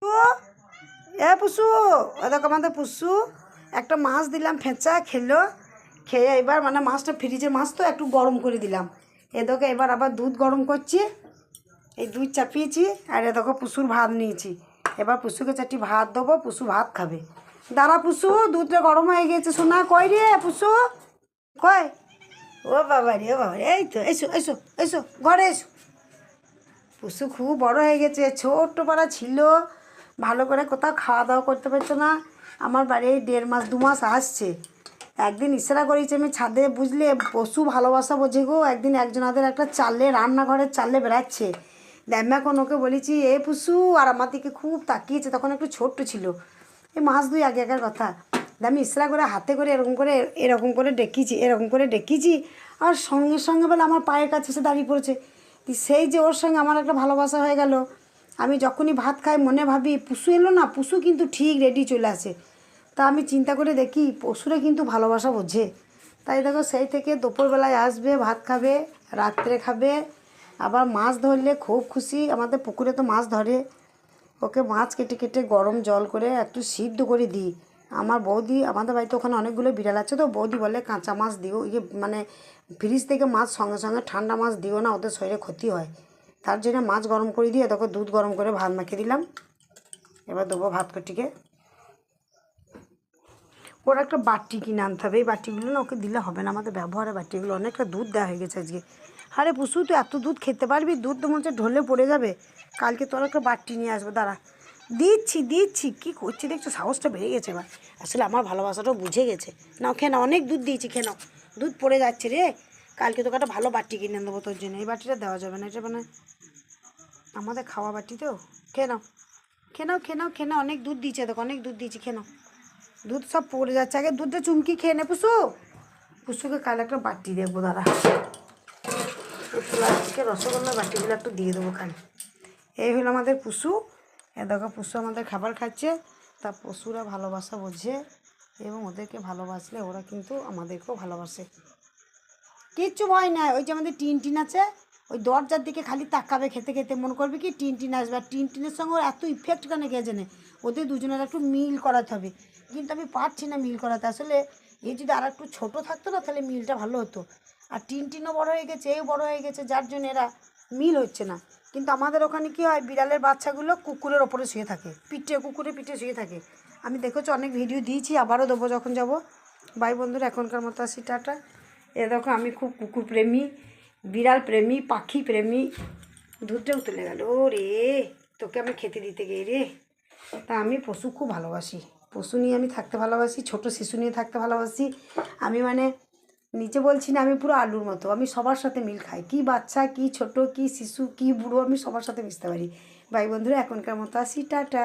এ পুষু, ওদেরকে আমাদের পুষু একটা মাছ দিলাম, ফেঁচা খেলো, খেয়ে এবার মানে মাছটা ফ্রিজের মাছ তো একটু গরম করে দিলাম। এদেরকে এবার আবার দুধ গরম করছি, এই দুধ চাপিয়েছি, আর এদেরকে পুষুর ভাত নিয়েছি। এবার পুষুকে চারটি ভাত দেবো, পুষু ভাত খাবে। দাঁড়া পুষু, দুধটা গরম হয়ে গেছে। শোনা কই রে পুষু, কই? ও বাবা রে, ও বাবা রে, এই তো এসো এসো এসো, ঘরে এসো। পশু খুব বড় হয়ে গেছে, ছোট্ট পাড়া ছিল, ভালো করে কোথাও খাওয়া দাওয়া করতে পারতো না। আমার বাড়ি 1.5 মাস 2 মাস আসছে। একদিন ইশারা করেছি আমি ছাদে, বুঝলে পশু ভালোবাসা বোঝে গো। একদিন একজনাদের একটা চালে, রান্নাঘরের চালে বেড়াচ্ছে, আমি এখন ওকে বলেছি এ পুষু, আর আমার দিকে খুব তাকিয়েছে। তখন একটু ছোট্ট ছিল, এই মাস 2 আগেকার কথা। আমি ইশারা করে হাতে করে এরকম করে ডেকেছি, এরকম করে ডেকেছি, আর সঙ্গে সঙ্গে বলে আমার পায়ের কাছে এসে দাঁড়িয়ে পড়েছে। সেই যে ওর সঙ্গে আমার একটা ভালোবাসা হয়ে গেল। আমি যখনই ভাত খাই মনে ভাবি পুষু এলো না, পুষু কিন্তু ঠিক রেডি চলে আসে। তা আমি চিন্তা করে দেখি পশুরা কিন্তু ভালোবাসা বোঝে। তাই দেখো সেই থেকে দুপুরবেলায় আসবে, ভাত খাবে, রাত্রে খাবে। আবার মাছ ধরলে খুব খুশি, আমাদের পুকুরে তো মাছ ধরে। ওকে মাছ কেটে কেটে গরম জল করে একটু সিদ্ধ করে দিই। আমার বৌদি, আমাদের বাড়িতে ওখানে অনেকগুলো বিড়াল আছে, তো বৌদি বলে কাঁচা মাছ দিও, মানে ফ্রিজ থেকে মাছ সঙ্গে সঙ্গে ঠান্ডা মাছ দিও না, ওদের শরীরে ক্ষতি হয়। তার জন্য মাছ গরম করে দিয়ে তোকে দুধ গরম করে ভাত মাখিয়ে দিলাম। এবার দেবো ভাত কটিকে। ওর একটা বাটি কিনে আনতে হবে, এই বাটিগুলো না ওকে দিলে হবে না, আমাদের ব্যবহারের বাটিগুলো। অনেকটা দুধ দেওয়া হয়ে গেছে আজকে। আরে পুষু, তুই এত দুধ খেতে পারবি? দুধ তো মনে হচ্ছে ঢলে পড়ে যাবে। কালকে তোর একটা বাটি নিয়ে আসবো, দাঁড়া দিচ্ছি দিচ্ছি। কী করছি দেখছো, সাহসটা বেড়ে গেছে এবার। আসলে আমার ভালোবাসাটাও বুঝে গেছে। নাও খেয়ে নাও, অনেক দুধ দিয়েছি, খেয়ে নাও। দুধ পড়ে যাচ্ছে রে, কালকে তোকে একটা ভালো বাটি কিনে দেবো তোর জন্য। এই বাটিটা দেওয়া যাবে না, এটা মানে আমাদের খাওয়া বাটি তো। খেয়ে নাও খেয়ে নাও খেয়ে নাও খেয়ে নাও, অনেক দুধ দিয়েছে দেখো, অনেক দুধ দিয়েছি, খেয়ে নাও। দুধ সব পড়ে যাচ্ছে, আগে দুধটা চুমকি খেয়ে নে পুষু। পুষুকে কাল একটা বাটি দেবো, দাঁড়া প্লাস্টিকের রসগোল্লার বাটিগুলো একটু দিয়ে দেবো কাল। এই হলো আমাদের পুষু। এ দেখো পুষু আমাদের খাবার খাচ্ছে। তা পশুরা ভালোবাসা বোঝে, এবং ওদেরকে ভালোবাসলে ওরা কিন্তু আমাদেরকেও ভালোবাসে। কিচ্ছু ভয় নাই। ওই যে আমাদের টিন আছে, ওই দরজার দিকে খালি তাকাবে, খেতে খেতে মনে করবে কি টিন আসবে। আর টিনের সঙ্গে ওর এত ইফেক্ট কেন কে জানে। ওদের দুজনের একটু মিল করাতে হবে, কিন্তু আমি পারছি না মিল করাতে। আসলে এই যদি আর একটু ছোটো থাকতো না, তাহলে মিলটা ভালো হতো। আর টিনও বড়ো হয়ে গেছে, এও বড়ো হয়ে গেছে, যার জন্য এরা মিল হচ্ছে না। কিন্তু আমাদের ওখানে কী হয়, বিড়ালের বাচ্চাগুলো কুকুরের ওপরে শুয়ে থাকে, কুকুরের পিঠে শুয়ে থাকে। আমি দেখেছি, অনেক ভিডিও দিয়েছি, আবারও দেবো যখন যাব। ভাই বন্ধুরা, এখনকার মতো আসি, টাটা। এ দেখো আমি খুব কুকুর প্রেমী, বিড়াল প্রেমী, পাখি প্রেমী। দুধটাও তুলে গেল ও রে, তোকে আমি খেতে দিতে গিয়ে রে। তা আমি পশু খুব ভালোবাসি, পশু নিয়ে আমি থাকতে ভালোবাসি, ছোট শিশু নিয়ে থাকতে ভালোবাসি। আমি মানে নিচে বলছি না, আমি পুরো আলুর মতো, আমি সবার সাথে মিল খাই। কি বাচ্চা, কি ছোট, কি শিশু, কি বুড়ো, আমি সবার সাথে মিশতে পারি। ভাই বন্ধুরা, এখনকার মতো আসি, টাটা।